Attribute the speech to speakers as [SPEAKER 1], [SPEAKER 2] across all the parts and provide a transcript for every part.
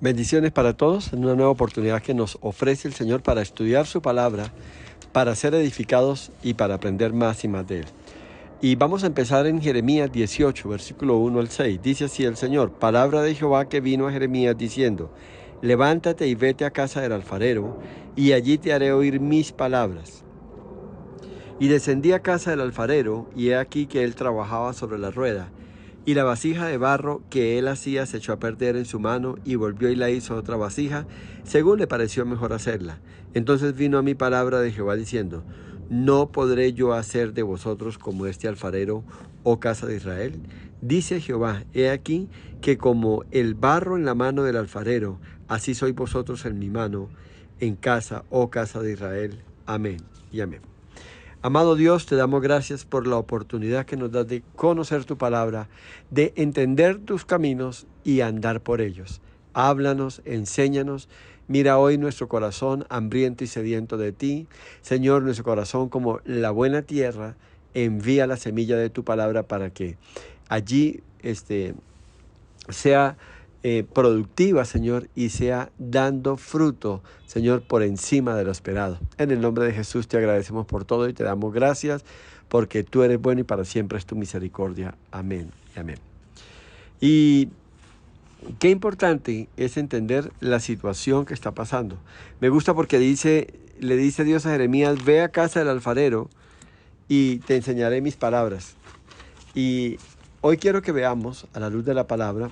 [SPEAKER 1] Bendiciones para todos en una nueva oportunidad que nos ofrece el Señor para estudiar su palabra, para ser edificados y para aprender más y más de Él. Y vamos a empezar en Jeremías 18, versículo 1 al 6. Dice así el Señor: palabra de Jehová que vino a Jeremías diciendo: levántate y vete a casa del alfarero, y allí te haré oír mis palabras. Y descendí a casa del alfarero, y he aquí que él trabajaba sobre la rueda. Y la vasija de barro que él hacía se echó a perder en su mano, y volvió y la hizo otra vasija, según le pareció mejor hacerla. Entonces vino a mí palabra de Jehová diciendo: ¿no podré yo hacer de vosotros como este alfarero, oh casa de Israel? Dice Jehová: he aquí que como el barro en la mano del alfarero, así sois vosotros en mi mano, en casa, oh casa de Israel. Amén y amén. Amado Dios, te damos gracias por la oportunidad que nos das de conocer tu palabra, de entender tus caminos y andar por ellos. Háblanos, enséñanos. Mira hoy nuestro corazón hambriento y sediento de ti. Señor, nuestro corazón como la buena tierra, envía la semilla de tu palabra para que allí sea productiva, Señor, y sea dando fruto, Señor, por encima de lo esperado. En el nombre de Jesús te agradecemos por todo y te damos gracias porque tú eres bueno y para siempre es tu misericordia. Amén y amén. Y qué importante es entender la situación que está pasando. Me gusta porque le dice Dios a Jeremías: ve a casa del alfarero y te enseñaré mis palabras. Y hoy quiero que veamos, a la luz de la palabra,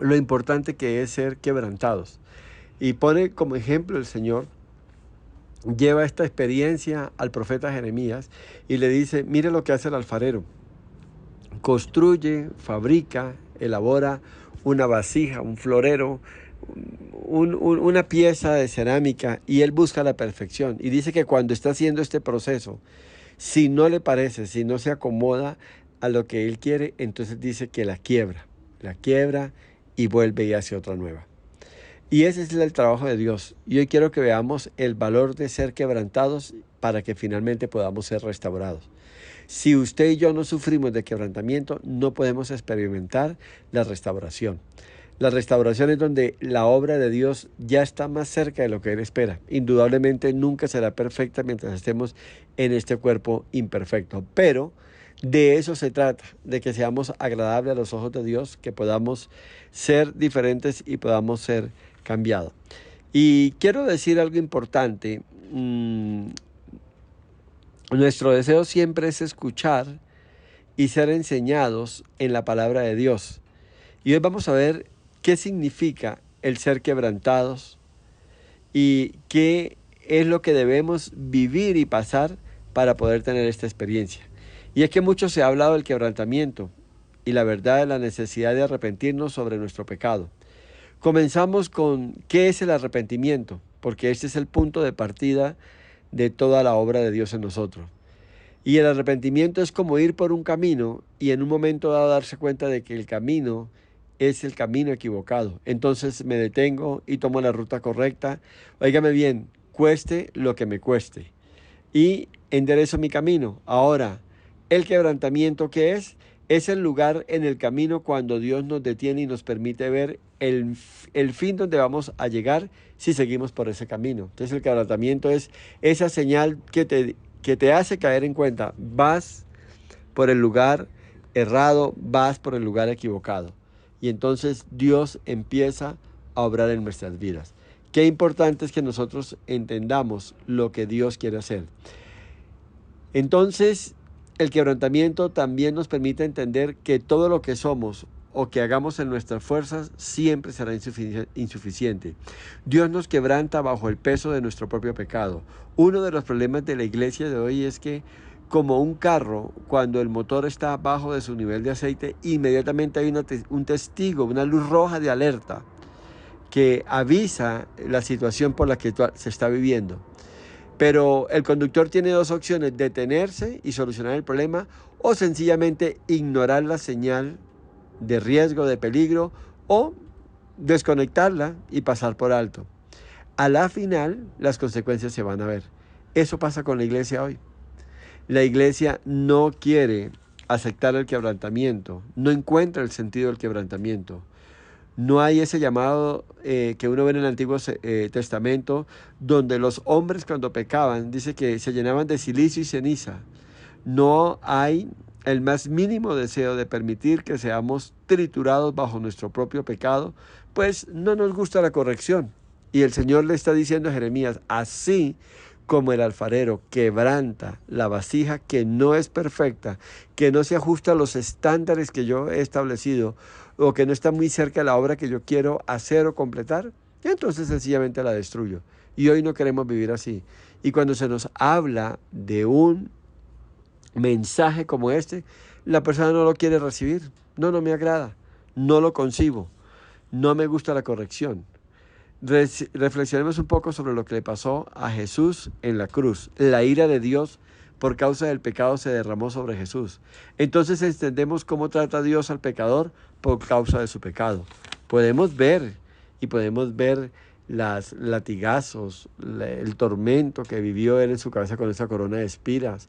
[SPEAKER 1] lo importante que es ser quebrantados. Y pone como ejemplo el Señor, lleva esta experiencia al profeta Jeremías y le dice: mire lo que hace el alfarero. Construye, fabrica, elabora una vasija, un florero, una pieza de cerámica, y él busca la perfección. Y dice que cuando está haciendo este proceso, si no le parece, si no se acomoda a lo que él quiere, entonces dice que la quiebra y vuelve y hace otra nueva. Y ese es el trabajo de Dios. Y hoy quiero que veamos el valor de ser quebrantados para que finalmente podamos ser restaurados. Si usted y yo no sufrimos de quebrantamiento, no podemos experimentar la restauración. La restauración es donde la obra de Dios ya está más cerca de lo que Él espera. Indudablemente nunca será perfecta mientras estemos en este cuerpo imperfecto, pero de eso se trata, de que seamos agradables a los ojos de Dios, que podamos ser diferentes y podamos ser cambiados. Y quiero decir algo importante. Nuestro deseo siempre es escuchar y ser enseñados en la palabra de Dios. Y hoy vamos a ver qué significa el ser quebrantados y qué es lo que debemos vivir y pasar para poder tener esta experiencia. Y es que mucho se ha hablado del quebrantamiento y la verdad de la necesidad de arrepentirnos sobre nuestro pecado. Comenzamos con ¿qué es el arrepentimiento? Porque este es el punto de partida de toda la obra de Dios en nosotros. Y el arrepentimiento es como ir por un camino y en un momento dado darse cuenta de que el camino es el camino equivocado. Entonces me detengo y tomo la ruta correcta. Óigame bien, cueste lo que me cueste. Y enderezo mi camino. Ahora, el quebrantamiento, ¿qué es? Es el lugar en el camino cuando Dios nos detiene y nos permite ver el fin donde vamos a llegar si seguimos por ese camino. Entonces el quebrantamiento es esa señal que te hace caer en cuenta: vas por el lugar errado, vas por el lugar equivocado. Y entonces Dios empieza a obrar en nuestras vidas. Qué importante es que nosotros entendamos lo que Dios quiere hacer. Entonces, el quebrantamiento también nos permite entender que todo lo que somos o que hagamos en nuestras fuerzas siempre será insuficiente. Dios nos quebranta bajo el peso de nuestro propio pecado. Uno de los problemas de la iglesia de hoy es que, como un carro, cuando el motor está bajo de su nivel de aceite, inmediatamente hay un testigo, una luz roja de alerta que avisa la situación por la que se está viviendo. Pero el conductor tiene dos opciones: detenerse y solucionar el problema, o sencillamente ignorar la señal de riesgo, de peligro, o desconectarla y pasar por alto. A la final, las consecuencias se van a ver. Eso pasa con la iglesia hoy. La iglesia no quiere aceptar el quebrantamiento, no encuentra el sentido del quebrantamiento. No hay ese llamado que uno ve en el Antiguo Testamento, donde los hombres cuando pecaban, dice que se llenaban de silicio y ceniza. No hay el más mínimo deseo de permitir que seamos triturados bajo nuestro propio pecado, pues no nos gusta la corrección. Y el Señor le está diciendo a Jeremías, así como el alfarero quebranta la vasija que no es perfecta, que no se ajusta a los estándares que yo he establecido, o que no está muy cerca de la obra que yo quiero hacer o completar, entonces sencillamente la destruyo. Y hoy no queremos vivir así. Y cuando se nos habla de un mensaje como este, la persona no lo quiere recibir. No, no me agrada, no lo concibo, no me gusta la corrección. Reflexionemos un poco sobre lo que le pasó a Jesús en la cruz. La ira de Dios por causa del pecado se derramó sobre Jesús. Entonces entendemos cómo trata Dios al pecador por causa de su pecado. Podemos ver las latigazos, el tormento que vivió él en su cabeza con esa corona de espinas.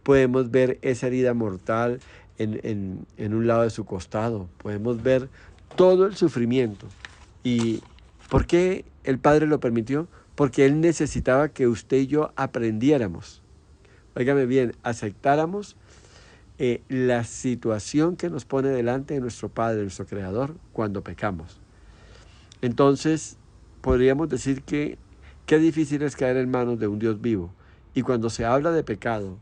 [SPEAKER 1] Podemos ver esa herida mortal en un lado de su costado. Podemos ver todo el sufrimiento. ¿Y por qué el Padre lo permitió? Porque Él necesitaba que usted y yo aprendiéramos. Óigame bien, aceptáramos la situación que nos pone delante de nuestro Padre, nuestro Creador, cuando pecamos. Entonces, podríamos decir que qué difícil es caer en manos de un Dios vivo. Y cuando se habla de pecado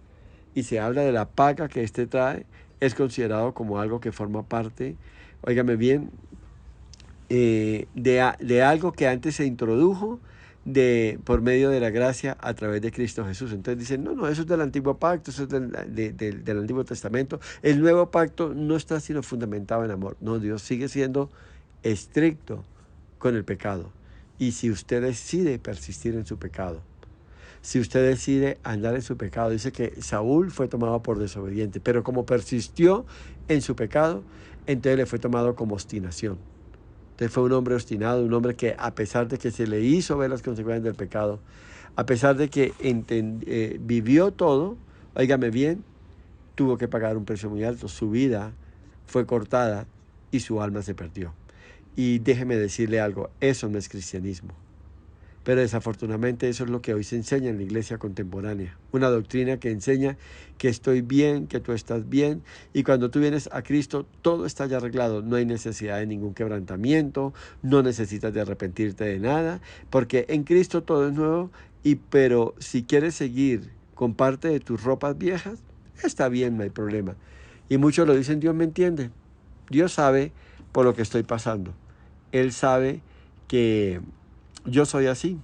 [SPEAKER 1] y se habla de la paga que éste trae, es considerado como algo que forma parte, óigame bien, de algo que antes se introdujo por medio de la gracia a través de Cristo Jesús. Entonces dicen, no, eso es del antiguo pacto, eso es del Antiguo Testamento. El nuevo pacto no está sino fundamentado en amor. No, Dios sigue siendo estricto con el pecado. Y si usted decide persistir en su pecado, si usted decide andar en su pecado, dice que Saúl fue tomado por desobediente, pero como persistió en su pecado, entonces le fue tomado como obstinación. Entonces fue un hombre obstinado, un hombre que a pesar de que se le hizo ver las consecuencias del pecado, a pesar de que vivió todo, óigame bien, tuvo que pagar un precio muy alto. Su vida fue cortada y su alma se perdió. Y déjeme decirle algo, eso no es cristianismo. Pero desafortunadamente eso es lo que hoy se enseña en la iglesia contemporánea. Una doctrina que enseña que estoy bien, que tú estás bien. Y cuando tú vienes a Cristo, todo está ya arreglado. No hay necesidad de ningún quebrantamiento, no necesitas de arrepentirte de nada, porque en Cristo todo es nuevo. Pero si quieres seguir con parte de tus ropas viejas, está bien, no hay problema. Y muchos lo dicen, Dios me entiende. Dios sabe por lo que estoy pasando. Él sabe que yo soy así,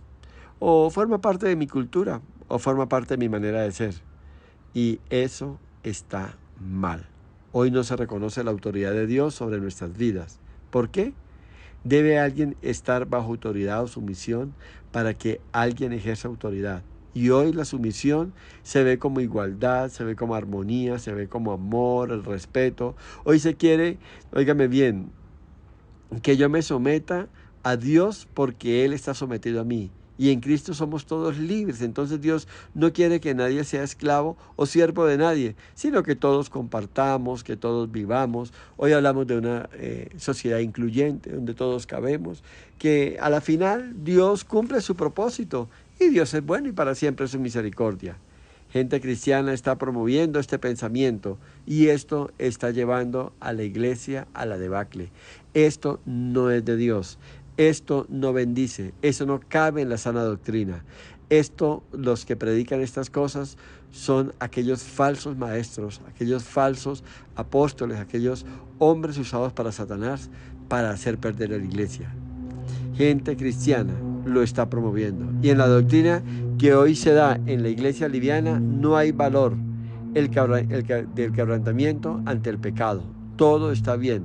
[SPEAKER 1] o forma parte de mi cultura, o forma parte de mi manera de ser. Y eso está mal. Hoy no se reconoce la autoridad de Dios sobre nuestras vidas. ¿Por qué? ¿Debe alguien estar bajo autoridad o sumisión para que alguien ejerza autoridad? Y hoy la sumisión se ve como igualdad, se ve como armonía, se ve como amor, el respeto. Hoy se quiere, óigame bien, que yo me someta a Dios porque Él está sometido a mí. Y en Cristo somos todos libres. Entonces Dios no quiere que nadie sea esclavo o siervo de nadie, sino que todos compartamos, que todos vivamos. Hoy hablamos de una sociedad incluyente, donde todos cabemos, que a la final Dios cumple su propósito. Y Dios es bueno y para siempre es su misericordia. Gente cristiana está promoviendo este pensamiento y esto está llevando a la iglesia a la debacle. Esto no es de Dios. Esto no bendice, eso no cabe en la sana doctrina. Los que predican estas cosas son aquellos falsos maestros, aquellos falsos apóstoles, aquellos hombres usados para Satanás para hacer perder a la iglesia. Gente cristiana lo está promoviendo. Y en la doctrina que hoy se da en la iglesia liviana no hay valor del quebrantamiento ante el pecado. Todo está bien.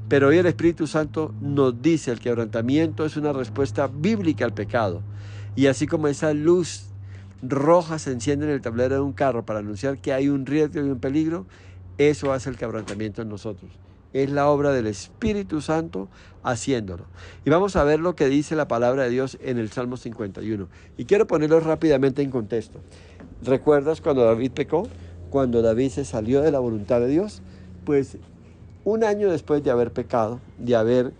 [SPEAKER 1] Pero hoy el Espíritu Santo nos dice el quebrantamiento es una respuesta bíblica al pecado. Y así como esa luz roja se enciende en el tablero de un carro para anunciar que hay un riesgo y un peligro, eso hace el quebrantamiento en nosotros. Es la obra del Espíritu Santo haciéndolo. Y vamos a ver lo que dice la palabra de Dios en el Salmo 51. Y quiero ponerlo rápidamente en contexto. ¿Recuerdas cuando David pecó? Cuando David se salió de la voluntad de Dios, pues un año después de haber pecado, de haber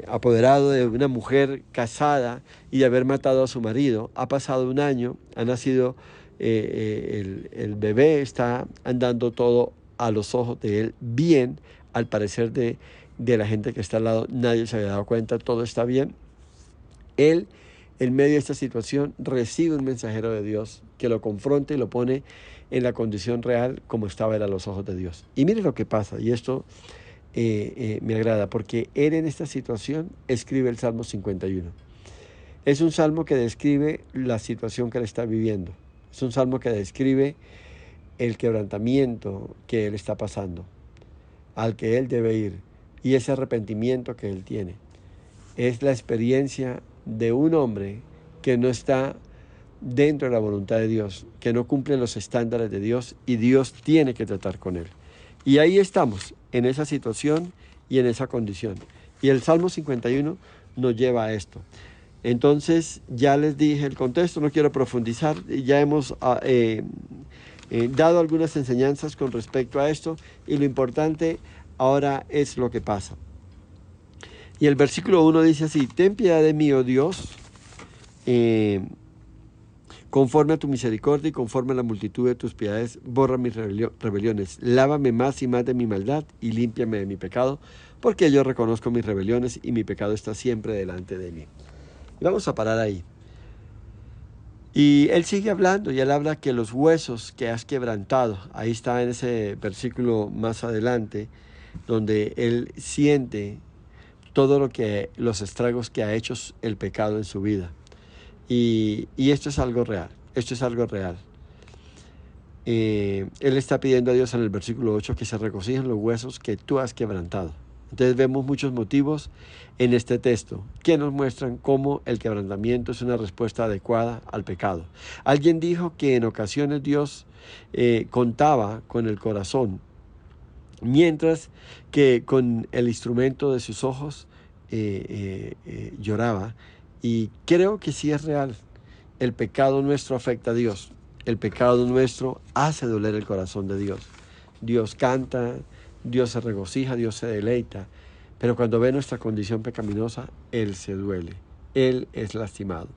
[SPEAKER 1] apoderado de una mujer casada y de haber matado a su marido. Ha pasado un año, ha nacido el bebé, está andando todo a los ojos de él bien, al parecer de la gente que está al lado, nadie se había dado cuenta, todo está bien. Él, en medio de esta situación, recibe un mensajero de Dios que lo confronta y lo pone en la condición real como estaba él a los ojos de Dios. Y mire lo que pasa, y esto me agrada, porque él en esta situación escribe el Salmo 51. Es un salmo que describe la situación que él está viviendo. Es un salmo que describe el quebrantamiento que él está pasando, al que él debe ir, y ese arrepentimiento que él tiene. Es la experiencia de un hombre que no está dentro de la voluntad de Dios, que no cumple los estándares de Dios, y Dios tiene que tratar con él. Y ahí estamos, en esa situación y en esa condición. Y el Salmo 51 nos lleva a esto. Entonces, ya les dije el contexto, no quiero profundizar, ya hemos dado algunas enseñanzas con respecto a esto, y lo importante ahora es lo que pasa. Y el versículo 1 dice así: ten piedad de mí, oh Dios, conforme a tu misericordia y conforme a la multitud de tus piedades, borra mis rebeliones. Lávame más y más de mi maldad y límpiame de mi pecado, porque yo reconozco mis rebeliones y mi pecado está siempre delante de mí. Y vamos a parar ahí. Y él sigue hablando, y él habla que los huesos que has quebrantado, ahí está en ese versículo más adelante, donde él siente todo lo que, los estragos que ha hecho el pecado en su vida. Y esto es algo real, esto es algo real. Él está pidiendo a Dios en el versículo 8 que se regocijen los huesos que tú has quebrantado. Entonces vemos muchos motivos en este texto que nos muestran cómo el quebrantamiento es una respuesta adecuada al pecado. Alguien dijo que en ocasiones Dios contaba con el corazón, mientras que con el instrumento de sus ojos lloraba. Y creo que sí es real. El pecado nuestro afecta a Dios. El pecado nuestro hace doler el corazón de Dios. Dios canta, Dios se regocija, Dios se deleita. Pero cuando ve nuestra condición pecaminosa, Él se duele. Él es lastimado.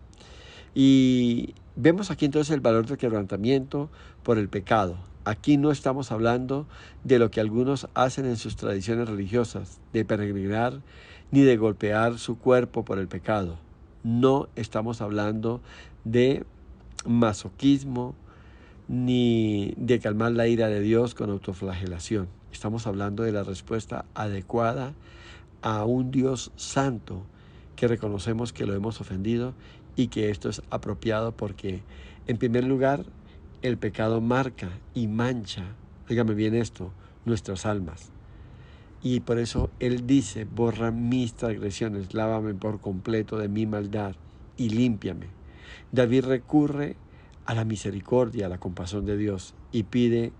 [SPEAKER 1] Y vemos aquí entonces el valor del quebrantamiento por el pecado. Aquí no estamos hablando de lo que algunos hacen en sus tradiciones religiosas, de peregrinar ni de golpear su cuerpo por el pecado. No estamos hablando de masoquismo ni de calmar la ira de Dios con autoflagelación. Estamos hablando de la respuesta adecuada a un Dios santo que reconocemos que lo hemos ofendido y que esto es apropiado porque, en primer lugar, el pecado marca y mancha, dígame bien esto, nuestras almas. Y por eso Él dice: borra mis transgresiones, lávame por completo de mi maldad y límpiame. David recurre a la misericordia, a la compasión de Dios y pide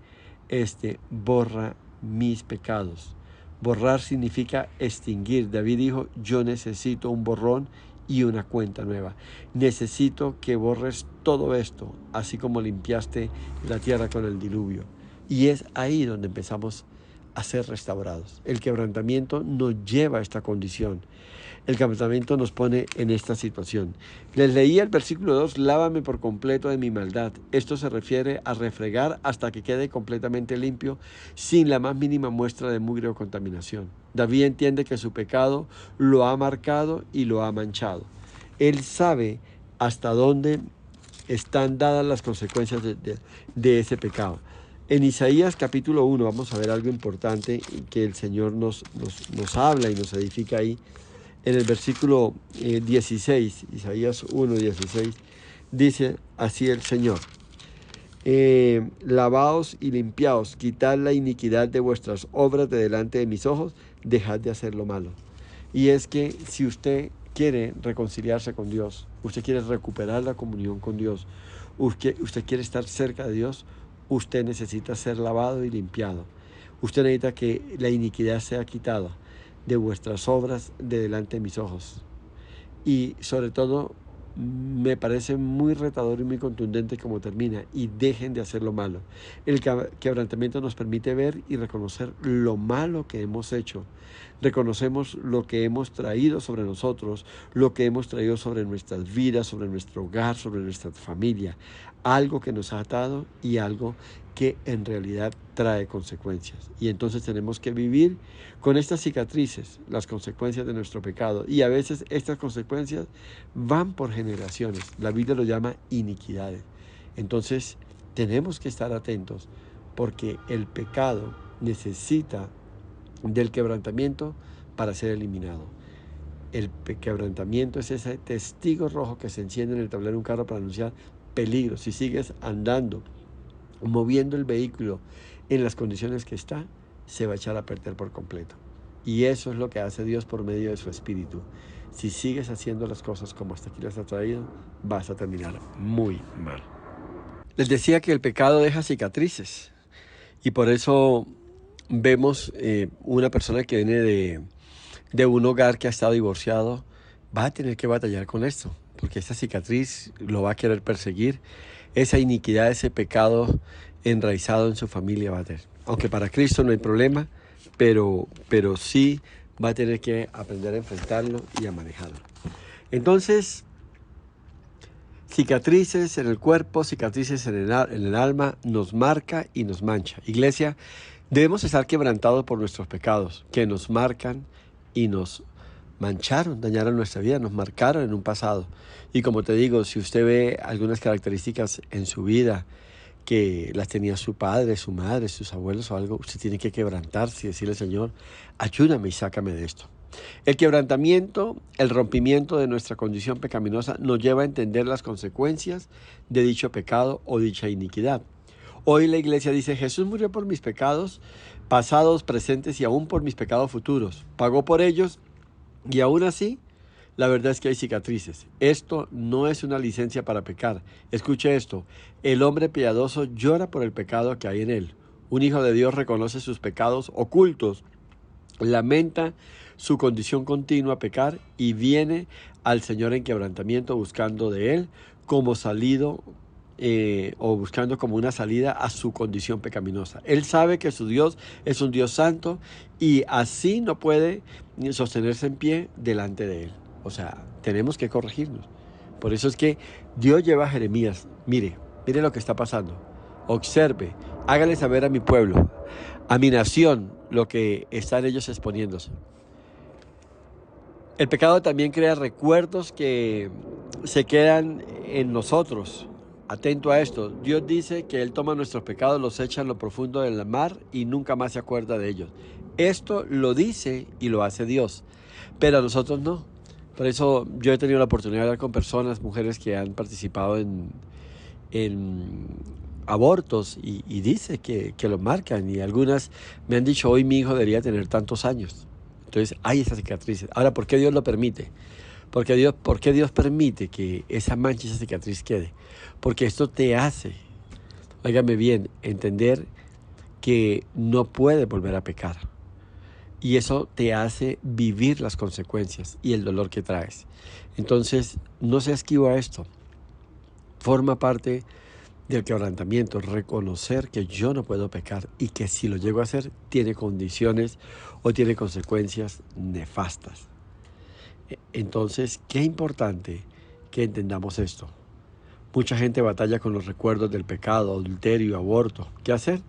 [SPEAKER 1] borra mis pecados. Borrar significa extinguir. David dijo: yo necesito un borrón y una cuenta nueva. Necesito que borres todo esto, así como limpiaste la tierra con el diluvio. Y es ahí donde empezamos a ser restaurados. El quebrantamiento nos lleva a esta condición. El quebrantamiento nos pone en esta situación. Les leí el versículo 2, lávame por completo de mi maldad. Esto se refiere a refregar hasta que quede completamente limpio, sin la más mínima muestra de mugre o contaminación. David entiende que su pecado lo ha marcado y lo ha manchado. Él sabe hasta dónde están dadas las consecuencias de ese pecado. En Isaías capítulo 1 vamos a ver algo importante que el Señor nos habla y nos edifica ahí. En el versículo 16, Isaías 1, 16, dice así el Señor: lavaos y limpiaos, quitad la iniquidad de vuestras obras de delante de mis ojos, dejad de hacer lo malo. Y es que si usted quiere reconciliarse con Dios, usted quiere recuperar la comunión con Dios, usted quiere estar cerca de Dios, usted necesita ser lavado y limpiado. Usted necesita que la iniquidad sea quitada de vuestras obras de delante de mis ojos. Y sobre todo, me parece muy retador y muy contundente como termina. Y dejen de hacer lo malo. El quebrantamiento nos permite ver y reconocer lo malo que hemos hecho. Reconocemos lo que hemos traído sobre nosotros, lo que hemos traído sobre nuestras vidas, sobre nuestro hogar, sobre nuestra familia. Algo que nos ha atado y algo que en realidad trae consecuencias. Y entonces tenemos que vivir con estas cicatrices, las consecuencias de nuestro pecado. Y a veces estas consecuencias van por generaciones. La Biblia lo llama iniquidades. Entonces tenemos que estar atentos porque el pecado necesita del quebrantamiento para ser eliminado. El quebrantamiento es ese testigo rojo que se enciende en el tablero de un carro para anunciar peligro. Si sigues andando, moviendo el vehículo en las condiciones que está, se va a echar a perder por completo. Y eso es lo que hace Dios por medio de su Espíritu. Si sigues haciendo las cosas como hasta aquí las ha traído, vas a terminar muy mal. Les decía que el pecado deja cicatrices. Y por eso vemos una persona que viene de un hogar que ha estado divorciado, va a tener que batallar con esto, porque esta cicatriz lo va a querer perseguir. Esa iniquidad, ese pecado enraizado en su familia va a tener. Aunque para Cristo no hay problema, pero sí va a tener que aprender a enfrentarlo y a manejarlo. Entonces, cicatrices en el cuerpo, cicatrices en el alma, nos marca y nos mancha. Iglesia, debemos estar quebrantados por nuestros pecados, que nos marcan y nos mancharon, dañaron nuestra vida, nos marcaron en un pasado. Y como te digo, si usted ve algunas características en su vida que las tenía su padre, su madre, sus abuelos o algo, usted tiene que quebrantarse y decirle, Señor, ayúdame y sácame de esto. El quebrantamiento, el rompimiento de nuestra condición pecaminosa nos lleva a entender las consecuencias de dicho pecado o dicha iniquidad. Hoy la iglesia dice, Jesús murió por mis pecados pasados, presentes y aún por mis pecados futuros. Pagó por ellos y aún así, la verdad es que hay cicatrices. Esto no es una licencia para pecar. Escuche esto, el hombre piadoso llora por el pecado que hay en él. Un hijo de Dios reconoce sus pecados ocultos, lamenta su condición continua a pecar y viene al Señor en quebrantamiento buscando de Él como salido o buscando como una salida a su condición pecaminosa. Él sabe que su Dios es un Dios santo y así no puede sostenerse en pie delante de Él. O sea, tenemos que corregirnos. Por eso es que Dios lleva a Jeremías, mire lo que está pasando. Observe, hágale saber a mi pueblo, a mi nación, lo que están ellos exponiéndose. El pecado también crea recuerdos que se quedan en nosotros. Atento a esto, Dios dice que Él toma nuestros pecados, los echa en lo profundo del mar y nunca más se acuerda de ellos. Esto lo dice y lo hace Dios, pero a nosotros no. Por eso yo he tenido la oportunidad de hablar con personas, mujeres que han participado en abortos y dice que lo marcan, y algunas me han dicho, hoy mi hijo debería tener tantos años. Entonces hay esas cicatrices. Ahora, ¿por qué Dios lo permite? ¿Por qué Dios permite que esa mancha, esa cicatriz quede? Porque esto te hace, óigame bien, entender que no puedes volver a pecar. Y eso te hace vivir las consecuencias y el dolor que traes. Entonces, no se esquiva a esto. Forma parte del quebrantamiento, reconocer que yo no puedo pecar y que si lo llego a hacer, tiene condiciones o tiene consecuencias nefastas. Entonces, qué importante que entendamos esto. Mucha gente batalla con los recuerdos del pecado, adulterio, aborto. ¿Qué hacer?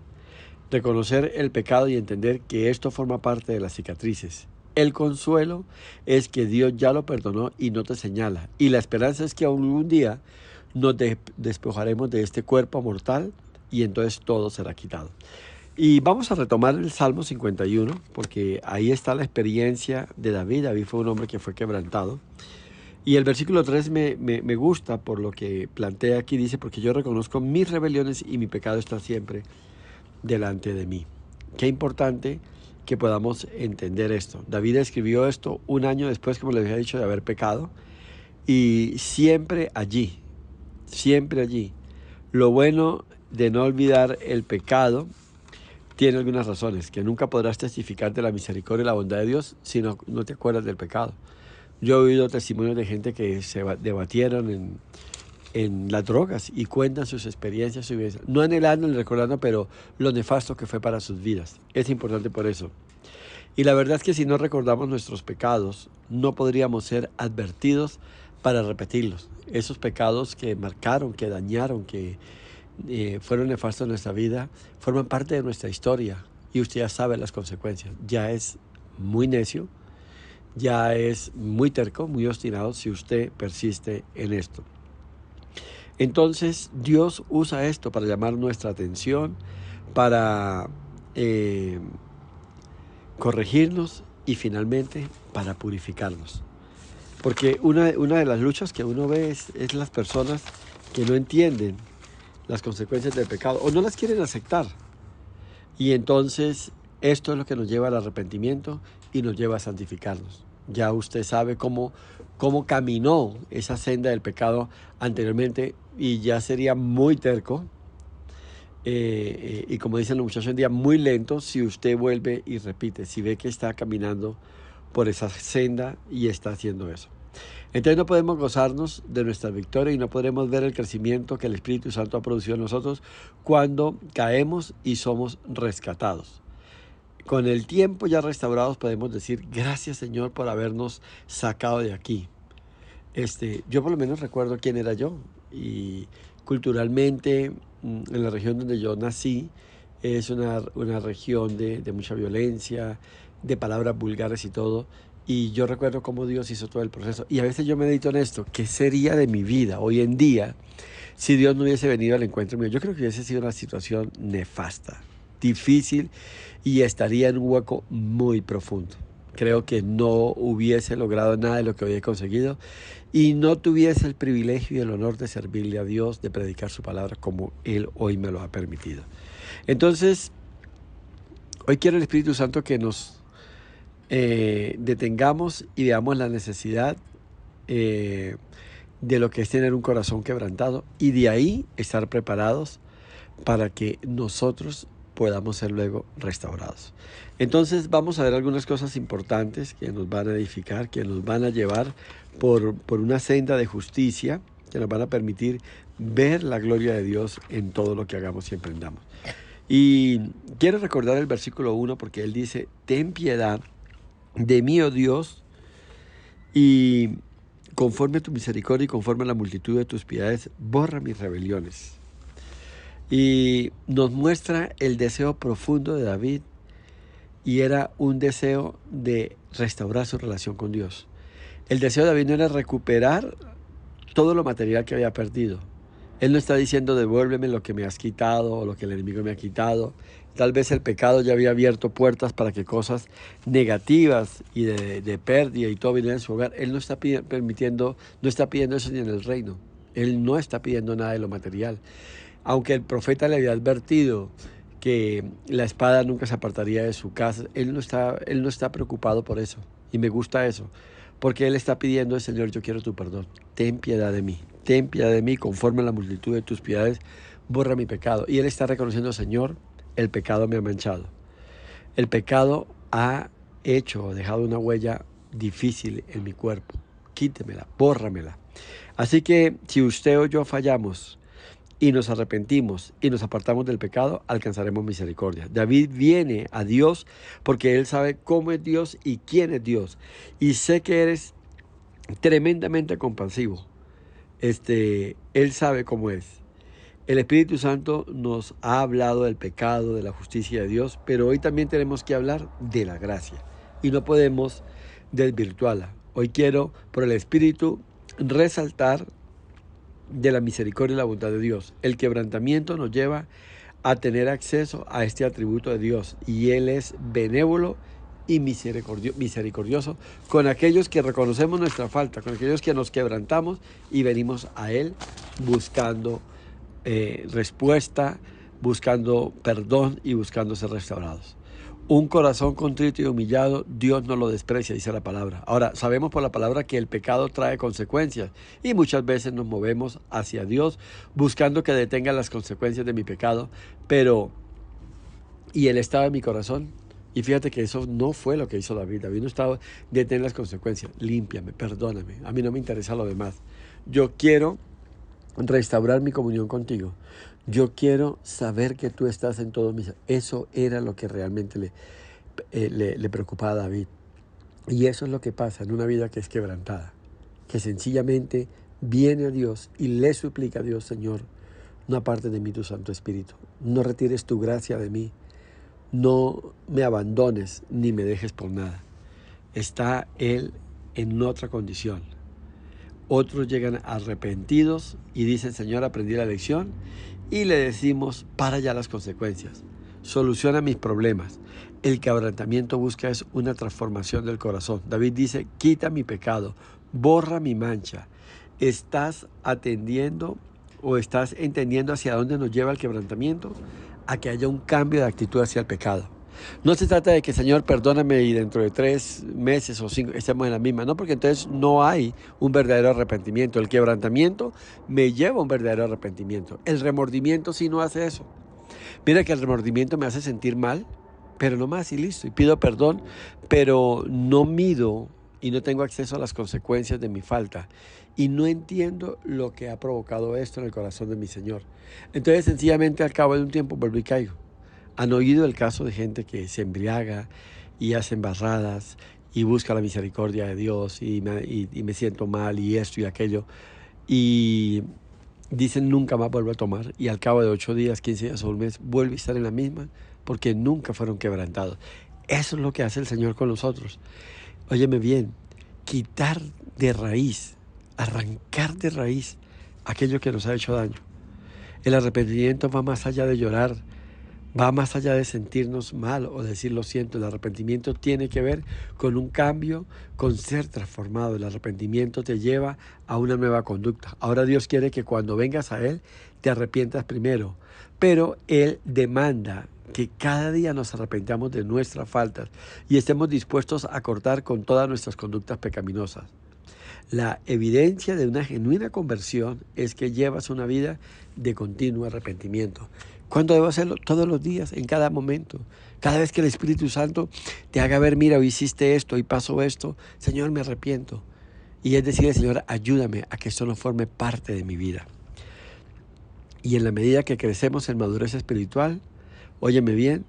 [SPEAKER 1] Reconocer el pecado y entender que esto forma parte de las cicatrices. El consuelo es que Dios ya lo perdonó y no te señala. Y la esperanza es que algún día nos despojaremos de este cuerpo mortal y entonces todo será quitado. Y vamos a retomar el Salmo 51, porque ahí está la experiencia de David. David fue un hombre que fue quebrantado. Y el versículo 3 me gusta por lo que plantea aquí. Dice, porque yo reconozco mis rebeliones y mi pecado está siempre delante de mí. Qué importante que podamos entender esto. David escribió esto un año después, como les había dicho, de haber pecado. Y siempre allí. Lo bueno de no olvidar el pecado tiene algunas razones, que nunca podrás testificar de la misericordia y la bondad de Dios si no te acuerdas del pecado. Yo he oído testimonios de gente que debatieron en las drogas y cuentan sus experiencias, su vida. No anhelando ni recordando, pero lo nefasto que fue para sus vidas. Es importante por eso. Y la verdad es que si no recordamos nuestros pecados, no podríamos ser advertidos para repetirlos. Esos pecados que marcaron, que dañaron, que fueron nefastos en nuestra vida, forman parte de nuestra historia y usted ya sabe las consecuencias. Ya es muy necio, ya es muy terco, muy obstinado si usted persiste en esto. Entonces Dios usa esto para llamar nuestra atención, para corregirnos y finalmente para purificarnos. Porque una de las luchas que uno ve es las personas que no entienden las consecuencias del pecado o no las quieren aceptar. Y entonces esto es lo que nos lleva al arrepentimiento y nos lleva a santificarnos. Ya usted sabe cómo caminó esa senda del pecado anteriormente y ya sería muy terco. Y como dicen los muchachos hoy en día, muy lento si usted vuelve y repite, si ve que está caminando por esa senda y está haciendo eso. Entonces no podemos gozarnos de nuestra victoria y no podremos ver el crecimiento que el Espíritu Santo ha producido en nosotros cuando caemos y somos rescatados. Con el tiempo ya restaurados podemos decir, gracias Señor por habernos sacado de aquí. Yo por lo menos recuerdo quién era yo y culturalmente en la región donde yo nací es una región de mucha violencia, de palabras vulgares y todo. Y yo recuerdo cómo Dios hizo todo el proceso. Y a veces yo medito en esto, ¿qué sería de mi vida hoy en día si Dios no hubiese venido al encuentro mío? Yo creo que hubiese sido una situación nefasta, difícil y estaría en un hueco muy profundo. Creo que no hubiese logrado nada de lo que hoy he conseguido y no tuviese el privilegio y el honor de servirle a Dios, de predicar su palabra como Él hoy me lo ha permitido. Entonces, hoy quiero el Espíritu Santo que nos detengamos y veamos la necesidad de lo que es tener un corazón quebrantado y de ahí estar preparados para que nosotros podamos ser luego restaurados. Entonces vamos a ver algunas cosas importantes que nos van a edificar, que nos van a llevar por una senda de justicia, que nos van a permitir ver la gloria de Dios en todo lo que hagamos y emprendamos. Y quiero recordar el versículo 1 porque él dice, ten piedad de mí, oh Dios, y conforme a tu misericordia y conforme a la multitud de tus piedades, borra mis rebeliones. Y nos muestra el deseo profundo de David, y era un deseo de restaurar su relación con Dios. El deseo de David no era recuperar todo lo material que había perdido. Él no está diciendo devuélveme lo que me has quitado o lo que el enemigo me ha quitado. Tal vez el pecado ya había abierto puertas para que cosas negativas y de pérdida y todo viniera en su hogar. Él no está pidiendo eso ni en el reino. Él no está pidiendo nada de lo material. Aunque el profeta le había advertido que la espada nunca se apartaría de su casa, él no está preocupado por eso. Y me gusta eso. Porque él está pidiendo, Señor, yo quiero tu perdón. Ten piedad de mí, conforme a la multitud de tus piedades, borra mi pecado. Y él está reconociendo, Señor, el pecado me ha manchado. El pecado ha dejado una huella difícil en mi cuerpo. Quítemela, bórramela. Así que si usted o yo fallamos y nos arrepentimos y nos apartamos del pecado, alcanzaremos misericordia. David viene a Dios porque él sabe cómo es Dios y quién es Dios. Y sé que eres tremendamente compasivo. Él sabe cómo es. El Espíritu Santo nos ha hablado del pecado, de la justicia de Dios, pero hoy también tenemos que hablar de la gracia y no podemos desvirtuarla. Hoy quiero, por el Espíritu, resaltar de la misericordia y la bondad de Dios. El quebrantamiento nos lleva a tener acceso a este atributo de Dios y Él es benévolo y misericordioso con aquellos que reconocemos nuestra falta, con aquellos que nos quebrantamos y venimos a Él buscando respuesta, buscando perdón y buscando ser restaurados. Un corazón contrito y humillado, Dios no lo desprecia, dice la palabra. Ahora, sabemos por la palabra que el pecado trae consecuencias y muchas veces nos movemos hacia Dios buscando que detenga las consecuencias de mi pecado, pero ¿y el estado de mi corazón? Y fíjate que eso no fue lo que hizo David. David no estaba de tener las consecuencias. Límpiame, perdóname. A mí no me interesa lo demás. Yo quiero restaurar mi comunión contigo. Yo quiero saber que tú estás en todos mis... Eso era lo que realmente le preocupaba a David. Y eso es lo que pasa en una vida que es quebrantada. Que sencillamente viene a Dios y le suplica a Dios, Señor, no apartes de mí tu Santo Espíritu. No retires tu gracia de mí. No me abandones ni me dejes por nada. Está Él en otra condición. Otros llegan arrepentidos y dicen, Señor, aprendí la lección. Y le decimos, para ya las consecuencias. Soluciona mis problemas. El quebrantamiento busca es una transformación del corazón. David dice, quita mi pecado, borra mi mancha. ¿Estás atendiendo o estás entendiendo hacia dónde nos lleva el quebrantamiento? A que haya un cambio de actitud hacia el pecado. No se trata de que, Señor, perdóname y dentro de 3 meses o 5 estemos en la misma. No, porque entonces no hay un verdadero arrepentimiento. El quebrantamiento me lleva a un verdadero arrepentimiento. El remordimiento sí no hace eso. Mira que el remordimiento me hace sentir mal, pero no más y listo. Y pido perdón, pero no mido y no tengo acceso a las consecuencias de mi falta. Y no entiendo lo que ha provocado esto en el corazón de mi Señor. Entonces, sencillamente, al cabo de un tiempo, vuelvo y caigo. ¿Han oído el caso de gente que se embriaga y hace embarradas y busca la misericordia de Dios y me siento mal y esto y aquello? Y dicen nunca más vuelvo a tomar y al cabo de 8 días, 15 días o un mes vuelve a estar en la misma porque nunca fueron quebrantados. Eso es lo que hace el Señor con nosotros. Óyeme bien, quitar de raíz, arrancar de raíz aquello que nos ha hecho daño. El arrepentimiento va más allá de llorar. Va más allá de sentirnos mal o decir lo siento. El arrepentimiento tiene que ver con un cambio, con ser transformado. El arrepentimiento te lleva a una nueva conducta. Ahora Dios quiere que cuando vengas a Él te arrepientas primero, pero Él demanda que cada día nos arrepentamos de nuestras faltas y estemos dispuestos a cortar con todas nuestras conductas pecaminosas. La evidencia de una genuina conversión es que llevas una vida de continuo arrepentimiento. ¿Cuándo debo hacerlo? Todos los días, en cada momento. Cada vez que el Espíritu Santo te haga ver, mira, hoy hiciste esto, hoy pasó esto, Señor, me arrepiento. Y es decirle, Señor, ayúdame a que esto no forme parte de mi vida. Y en la medida que crecemos en madurez espiritual, óyeme bien,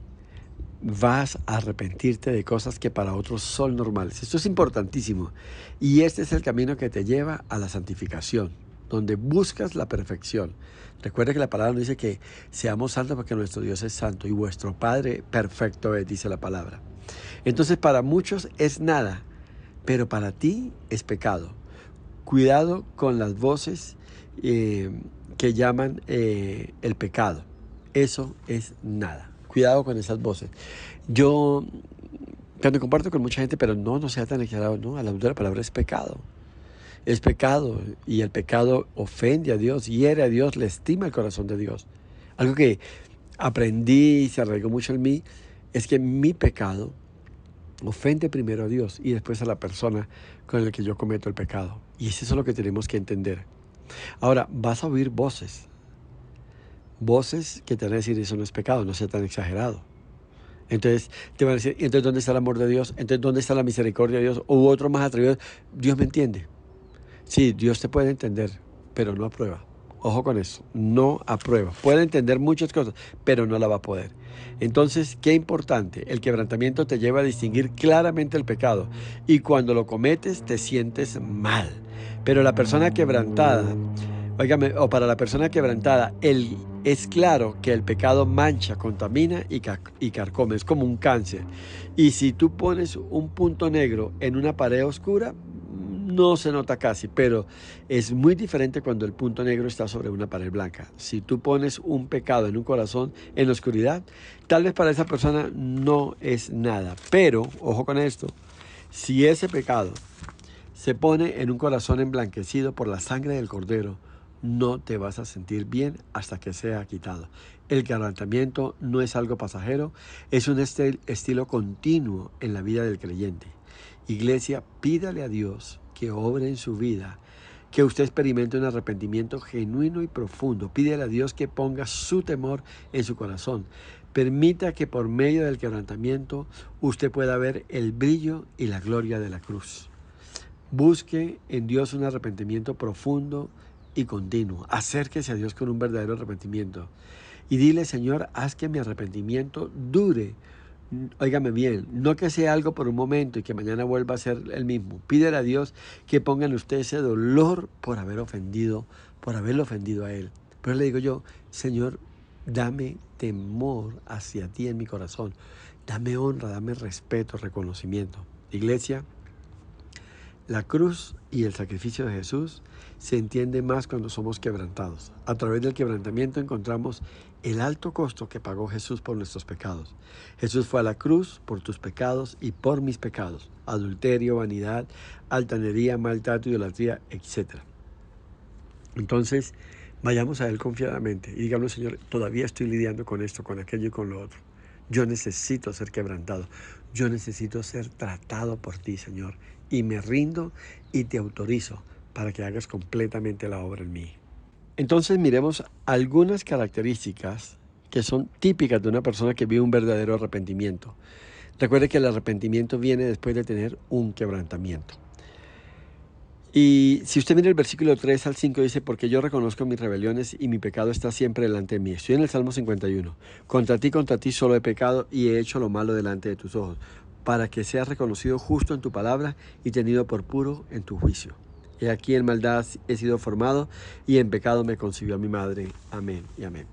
[SPEAKER 1] vas a arrepentirte de cosas que para otros son normales. Esto es importantísimo. Y este es el camino que te lleva a la santificación, donde buscas la perfección. Recuerda que la palabra nos dice que seamos santos porque nuestro Dios es santo y vuestro Padre perfecto es, dice la palabra. Entonces para muchos es nada, pero para ti es pecado. Cuidado con las voces que llaman el pecado. Eso es nada. Cuidado con esas voces. Yo cuando comparto con mucha gente, pero no sea tan exagerado, no, a la luz de la palabra es pecado. Es pecado y el pecado ofende a Dios, hiere a Dios, le estima el corazón de Dios. Algo que aprendí y se arraigó mucho en mí es que mi pecado ofende primero a Dios y después a la persona con la que yo cometo el pecado. Y eso es lo que tenemos que entender. Ahora, vas a oír voces que te van a decir eso no es pecado, no sea tan exagerado. Entonces te van a decir, entonces ¿dónde está el amor de Dios? Entonces ¿dónde está la misericordia de Dios? U otro más atrevido, Dios me entiende. Sí, Dios te puede entender, pero no aprueba. Ojo con eso, no aprueba. Puede entender muchas cosas, pero no la va a poder. Entonces, qué importante, el quebrantamiento te lleva a distinguir claramente el pecado y cuando lo cometes te sientes mal. Pero la persona quebrantada, óigame, o para la persona quebrantada, es claro que el pecado mancha, contamina y carcome, es como un cáncer. Y si tú pones un punto negro en una pared oscura, no se nota casi, pero es muy diferente cuando el punto negro está sobre una pared blanca. Si tú pones un pecado en un corazón en la oscuridad, tal vez para esa persona no es nada. Pero, ojo con esto, si ese pecado se pone en un corazón emblanquecido por la sangre del Cordero, no te vas a sentir bien hasta que sea quitado. El quebrantamiento no es algo pasajero, es un estilo continuo en la vida del creyente. Iglesia, pídale a Dios que obre en su vida, que usted experimente un arrepentimiento genuino y profundo. Pídele a Dios que ponga su temor en su corazón. Permita que por medio del quebrantamiento usted pueda ver el brillo y la gloria de la cruz. Busque en Dios un arrepentimiento profundo y continuo. Acérquese a Dios con un verdadero arrepentimiento. Y dile, Señor, haz que mi arrepentimiento dure. Óigame bien, no que sea algo por un momento y que mañana vuelva a ser el mismo. Pídele a Dios que ponga en usted ese dolor por haberlo ofendido a Él. Pero le digo yo, Señor, dame temor hacia ti en mi corazón. Dame honra, dame respeto, reconocimiento. Iglesia, la cruz y el sacrificio de Jesús se entiende más cuando somos quebrantados. A través del quebrantamiento encontramos el alto costo que pagó Jesús por nuestros pecados. Jesús fue a la cruz por tus pecados y por mis pecados. Adulterio, vanidad, altanería, maltrato, idolatría, etc. Entonces, vayamos a Él confiadamente y digamos, Señor, todavía estoy lidiando con esto, con aquello y con lo otro. Yo necesito ser quebrantado. Yo necesito ser tratado por ti, Señor. Y me rindo y te autorizo para que hagas completamente la obra en mí. Entonces miremos algunas características que son típicas de una persona que vive un verdadero arrepentimiento. Recuerde que el arrepentimiento viene después de tener un quebrantamiento. Y si usted mira el versículo 3 al 5 dice, porque yo reconozco mis rebeliones y mi pecado está siempre delante de mí. Estoy en el Salmo 51. Contra ti solo he pecado y he hecho lo malo delante de tus ojos, para que seas reconocido justo en tu palabra y tenido por puro en tu juicio. He aquí en maldad he sido formado y en pecado me concibió mi madre. Amén y amén.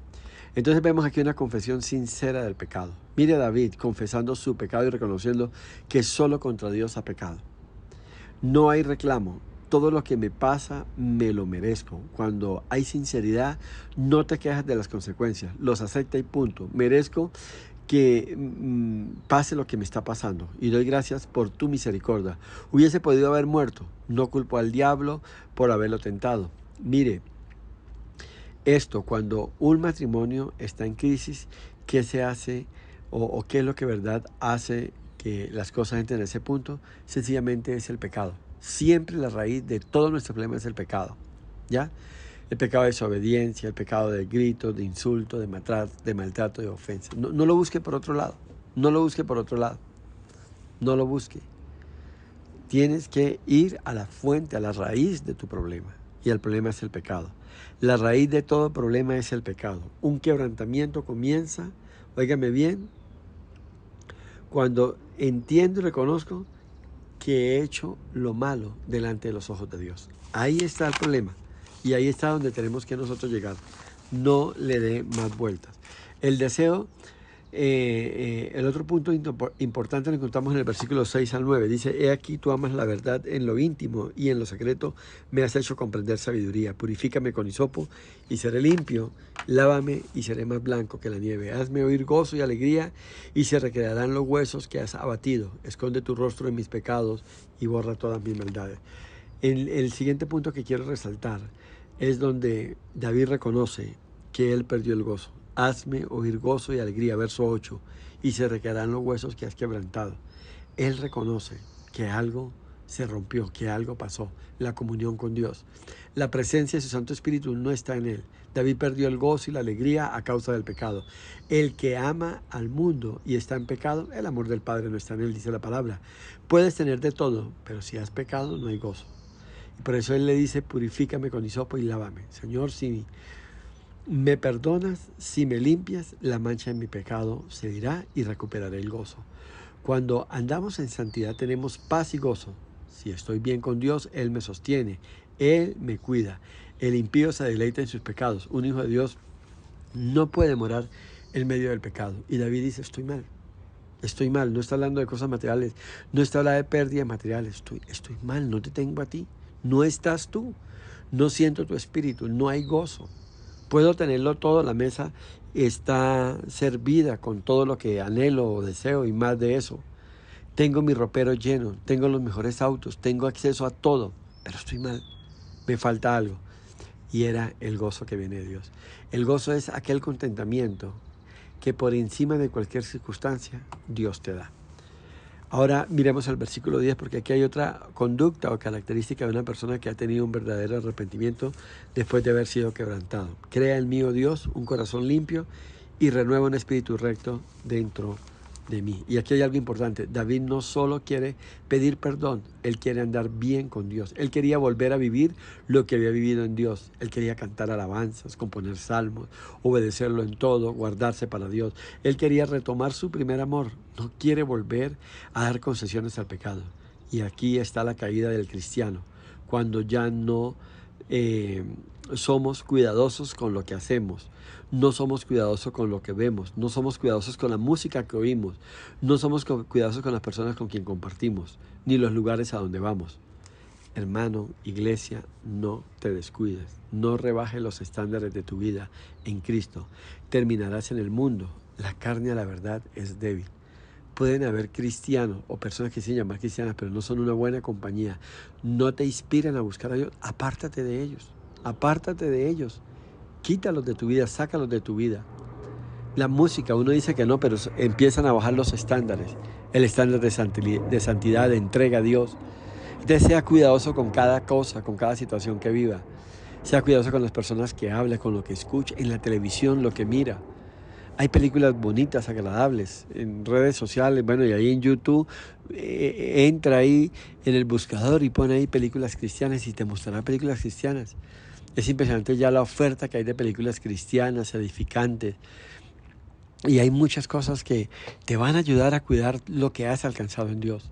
[SPEAKER 1] Entonces vemos aquí una confesión sincera del pecado. Mire a David confesando su pecado y reconociendo que solo contra Dios ha pecado. No hay reclamo. Todo lo que me pasa me lo merezco. Cuando hay sinceridad, no te quejas de las consecuencias. Los acepta y punto. Merezco que pase lo que me está pasando y doy gracias por tu misericordia. Hubiese podido haber muerto. No culpo al diablo por haberlo tentado. Mire, esto cuando un matrimonio está en crisis, ¿qué se hace o qué es lo que verdad hace que las cosas entren a ese punto? Sencillamente es el pecado. Siempre la raíz de todos nuestros problemas es el pecado, ¿ya? El pecado de desobediencia, el pecado de gritos, de insulto, de maltrato, de ofensa. No lo busque por otro lado. No lo busque por otro lado. No lo busque. Tienes que ir a la fuente, a la raíz de tu problema. Y el problema es el pecado. La raíz de todo problema es el pecado. Un quebrantamiento comienza, óigame bien, cuando entiendo y reconozco que he hecho lo malo delante de los ojos de Dios. Ahí está el problema. Y ahí está donde tenemos que nosotros llegar. No le dé más vueltas. El deseo, el otro punto importante lo encontramos en el versículo 6 al 9. Dice, he aquí tú amas la verdad en lo íntimo y en lo secreto me has hecho comprender sabiduría. Purifícame con hisopo y seré limpio. Lávame y seré más blanco que la nieve. Hazme oír gozo y alegría y se recrearán los huesos que has abatido. Esconde tu rostro en mis pecados y borra todas mis maldades. El siguiente punto que quiero resaltar es donde David reconoce que él perdió el gozo. Hazme oír gozo y alegría, verso 8, y se recrearán los huesos que has quebrantado. Él reconoce que algo se rompió, que algo pasó, la comunión con Dios. La presencia de su Santo Espíritu no está en él. David perdió el gozo y la alegría a causa del pecado. El que ama al mundo y está en pecado, el amor del Padre no está en él, dice la palabra. Puedes tener de todo, pero si has pecado no hay gozo. Y por eso él le dice, purifícame con hisopo y lávame. Señor, si me perdonas, si me limpias, la mancha de mi pecado se irá y recuperaré el gozo. Cuando andamos en santidad tenemos paz y gozo. Si estoy bien con Dios, Él me sostiene, Él me cuida. El impío se deleita en sus pecados. Un hijo de Dios no puede morar en medio del pecado. Y David dice, estoy mal, no está hablando de cosas materiales, no está hablando de pérdidas materiales, estoy mal, no te tengo a ti, no estás tú, no siento tu espíritu, no hay gozo. Puedo tenerlo todo, la mesa está servida con todo lo que anhelo o deseo y más de eso. Tengo mi ropero lleno, tengo los mejores autos, tengo acceso a todo, pero estoy mal, me falta algo. Y era el gozo que viene de Dios. El gozo es aquel contentamiento que por encima de cualquier circunstancia Dios te da. Ahora miremos el versículo 10 porque aquí hay otra conducta o característica de una persona que ha tenido un verdadero arrepentimiento después de haber sido quebrantado. Crea en mí, oh Dios, un corazón limpio y renueva un espíritu recto dentro de mí. Y aquí hay algo importante. David no solo quiere pedir perdón, él quiere andar bien con Dios. Él quería volver a vivir lo que había vivido en Dios. Él quería cantar alabanzas, componer salmos, obedecerlo en todo, guardarse para Dios. Él quería retomar su primer amor. No quiere volver a dar concesiones al pecado. Y aquí está la caída del cristiano, cuando ya no somos cuidadosos con lo que hacemos, no somos cuidadosos con lo que vemos, no somos cuidadosos con la música que oímos, no somos cuidadosos con las personas con quien compartimos, ni los lugares a donde vamos. Hermano, iglesia, no te descuides, no rebajes los estándares de tu vida en Cristo. Terminarás en el mundo. La carne a la verdad es débil. Pueden haber cristianos o personas que se llaman cristianas, pero no son una buena compañía. No te inspiran a buscar a Dios. Apártate de ellos. Apártate de ellos. Quítalos de tu vida, sácalos de tu vida. La música, uno dice que no, pero empiezan a bajar los estándares. El estándar de santidad, de entrega a Dios. Entonces sea cuidadoso con cada cosa, con cada situación que viva. Sea cuidadoso con las personas que habla, con lo que escucha, en la televisión, lo que mira. Hay películas bonitas, agradables, en redes sociales, bueno, y ahí en YouTube, entra ahí en el buscador y pone ahí películas cristianas y te mostrará películas cristianas. Es impresionante ya la oferta que hay de películas cristianas, edificantes. Y hay muchas cosas que te van a ayudar a cuidar lo que has alcanzado en Dios.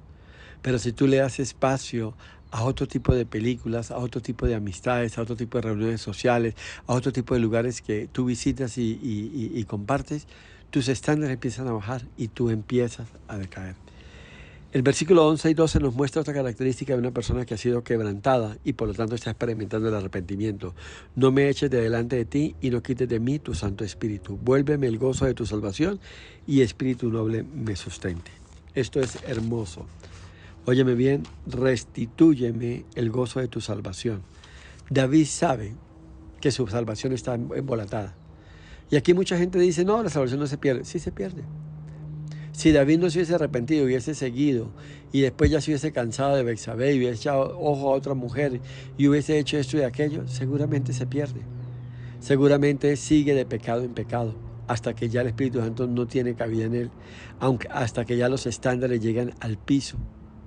[SPEAKER 1] Pero si tú le das espacio a otro tipo de películas, a otro tipo de amistades, a otro tipo de reuniones sociales, a otro tipo de lugares que tú visitas y compartes, tus estándares empiezan a bajar y tú empiezas a decaer. El versículo 11 y 12 nos muestra otra característica de una persona que ha sido quebrantada y por lo tanto está experimentando el arrepentimiento. No me eches de delante de ti y no quites de mí tu Santo Espíritu. Vuélveme el gozo de tu salvación y espíritu noble me sustente. Esto es hermoso. Óyeme bien, restitúyeme el gozo de tu salvación. David sabe que su salvación está embolatada. Y aquí mucha gente dice, no, la salvación no se pierde. Sí se pierde. Si David no se hubiese arrepentido, hubiese seguido y después ya se hubiese cansado de Betsabé y hubiese echado ojo a otra mujer y hubiese hecho esto y aquello, seguramente se pierde. Seguramente sigue de pecado en pecado hasta que ya el Espíritu Santo no tiene cabida en él, hasta que ya los estándares llegan al piso,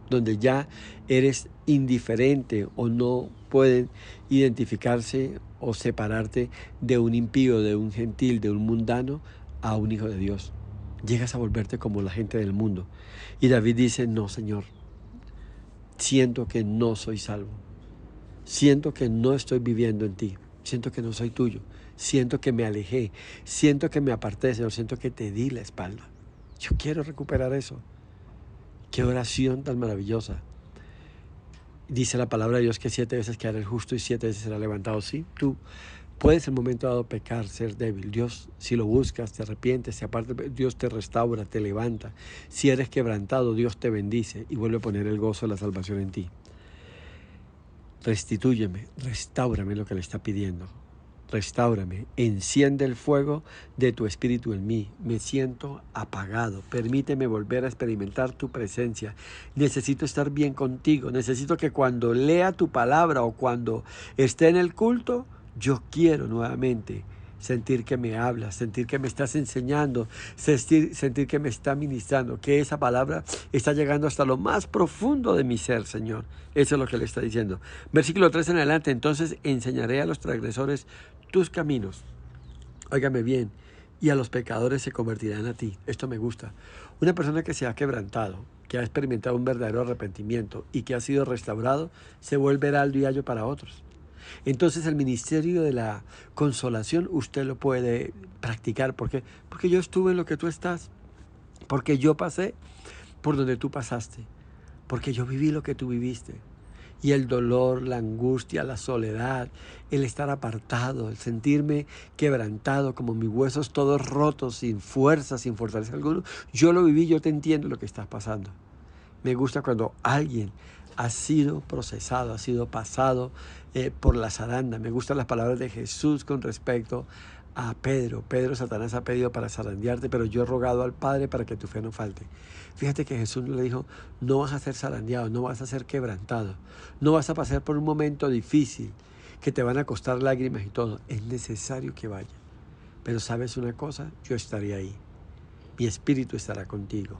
[SPEAKER 1] donde ya eres indiferente o no pueden identificarse o separarte de un impío, de un gentil, de un mundano a un hijo de Dios. Llegas a volverte como la gente del mundo. Y David dice, no, Señor, siento que no soy salvo. Siento que no estoy viviendo en ti. Siento que no soy tuyo. Siento que me alejé. Siento que me aparté, Señor. Siento que te di la espalda. Yo quiero recuperar eso. Qué oración tan maravillosa. Dice la palabra de Dios que 7 veces quedará el justo y 7 veces será levantado. Sí, tú puedes en el momento dado pecar, ser débil. Dios, si lo buscas, te arrepientes, te apartas, Dios te restaura, te levanta. Si eres quebrantado, Dios te bendice y vuelve a poner el gozo de la salvación en ti. Restitúyeme, restáurame lo que le está pidiendo. Restáurame, enciende el fuego de tu espíritu en mí. Me siento apagado. Permíteme volver a experimentar tu presencia. Necesito estar bien contigo. Necesito que cuando lea tu palabra o cuando esté en el culto, yo quiero nuevamente sentir que me hablas, sentir que me estás enseñando, sentir que me está ministrando, que esa palabra está llegando hasta lo más profundo de mi ser, Señor. Eso es lo que le está diciendo. Versículo 3 en adelante, entonces enseñaré a los transgresores tus caminos. Óigame bien, y a los pecadores se convertirán a ti. Esto me gusta. Una persona que se ha quebrantado, que ha experimentado un verdadero arrepentimiento y que ha sido restaurado, se vuelve heraldo y ayo para otros. Entonces el ministerio de la consolación usted lo puede practicar. ¿Por qué? Porque yo estuve en lo que tú estás. Porque yo pasé por donde tú pasaste. Porque yo viví lo que tú viviste. Y el dolor, la angustia, la soledad, el estar apartado, el sentirme quebrantado, como mis huesos todos rotos, sin fuerza, sin fortaleza alguna. Yo lo viví, yo te entiendo lo que estás pasando. Me gusta cuando alguien ha sido procesado, ha sido pasado por la zaranda. Me gustan las palabras de Jesús con respecto a Pedro. Pedro, Satanás ha pedido para zarandearte, pero yo he rogado al Padre para que tu fe no falte. Fíjate que Jesús le dijo, no vas a ser zarandeado, no vas a ser quebrantado, no vas a pasar por un momento difícil, que te van a costar lágrimas y todo. Es necesario que vayas. Pero ¿sabes una cosa? Yo estaré ahí. Mi espíritu estará contigo.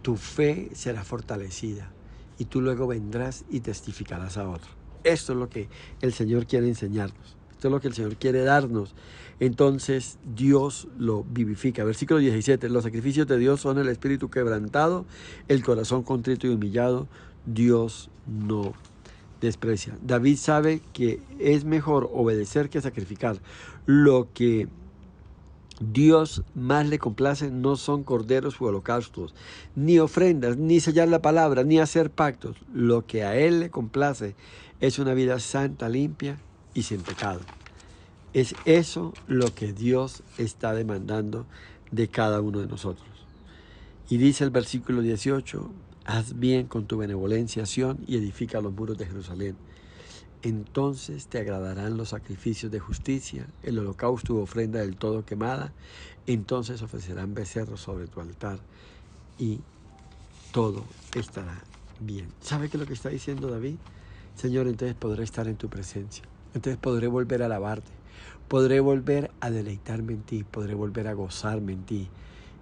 [SPEAKER 1] Tu fe será fortalecida y tú luego vendrás y testificarás a otro. Esto es lo que el Señor quiere enseñarnos. Esto es lo que el Señor quiere darnos. Entonces Dios lo vivifica. Versículo 17. Los sacrificios de Dios son el espíritu quebrantado, el corazón contrito y humillado. Dios no desprecia. David sabe que es mejor obedecer que sacrificar. Lo que Dios más le complace no son corderos u holocaustos, ni ofrendas, ni sellar la palabra, ni hacer pactos. Lo que a Él le complace es una vida santa, limpia y sin pecado. Es eso lo que Dios está demandando de cada uno de nosotros. Y dice el versículo 18, haz bien con tu benevolencia, Sión, y edifica los muros de Jerusalén. Entonces te agradarán los sacrificios de justicia, el holocausto u ofrenda del todo quemada. Entonces ofrecerán becerros sobre tu altar y todo estará bien. ¿Sabe qué es lo que está diciendo David? Señor, entonces podré estar en tu presencia. Entonces podré volver a alabarte. Podré volver a deleitarme en ti. Podré volver a gozarme en ti.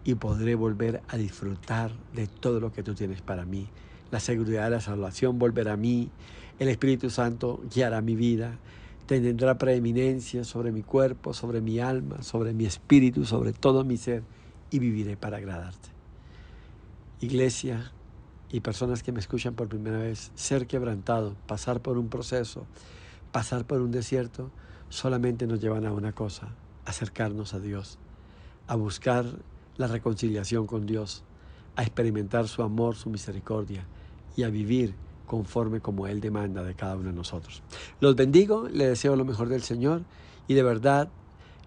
[SPEAKER 1] Y podré volver a disfrutar de todo lo que tú tienes para mí. La seguridad de la salvación volverá a mí. El Espíritu Santo guiará mi vida. Tendrá preeminencia sobre mi cuerpo, sobre mi alma, sobre mi espíritu, sobre todo mi ser. Y viviré para agradarte. Iglesia y personas que me escuchan por primera vez, ser quebrantado, pasar por un proceso, pasar por un desierto, solamente nos llevan a una cosa, acercarnos a Dios, a buscar la reconciliación con Dios, a experimentar su amor, su misericordia y a vivir conforme como Él demanda de cada uno de nosotros. Los bendigo, le deseo lo mejor del Señor y de verdad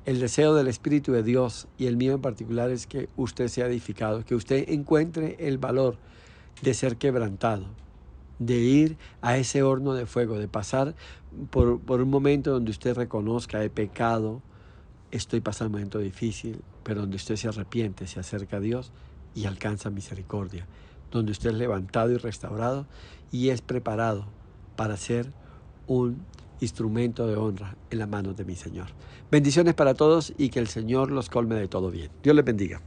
[SPEAKER 1] el deseo del Espíritu de Dios y el mío en particular es que usted sea edificado, que usted encuentre el valor de ser quebrantado, de ir a ese horno de fuego, de pasar por un momento donde usted reconozca he pecado, estoy pasando un momento difícil, pero donde usted se arrepiente, se acerca a Dios y alcanza misericordia, donde usted es levantado y restaurado y es preparado para ser un instrumento de honra en las manos de mi Señor. Bendiciones para todos y que el Señor los colme de todo bien. Dios les bendiga.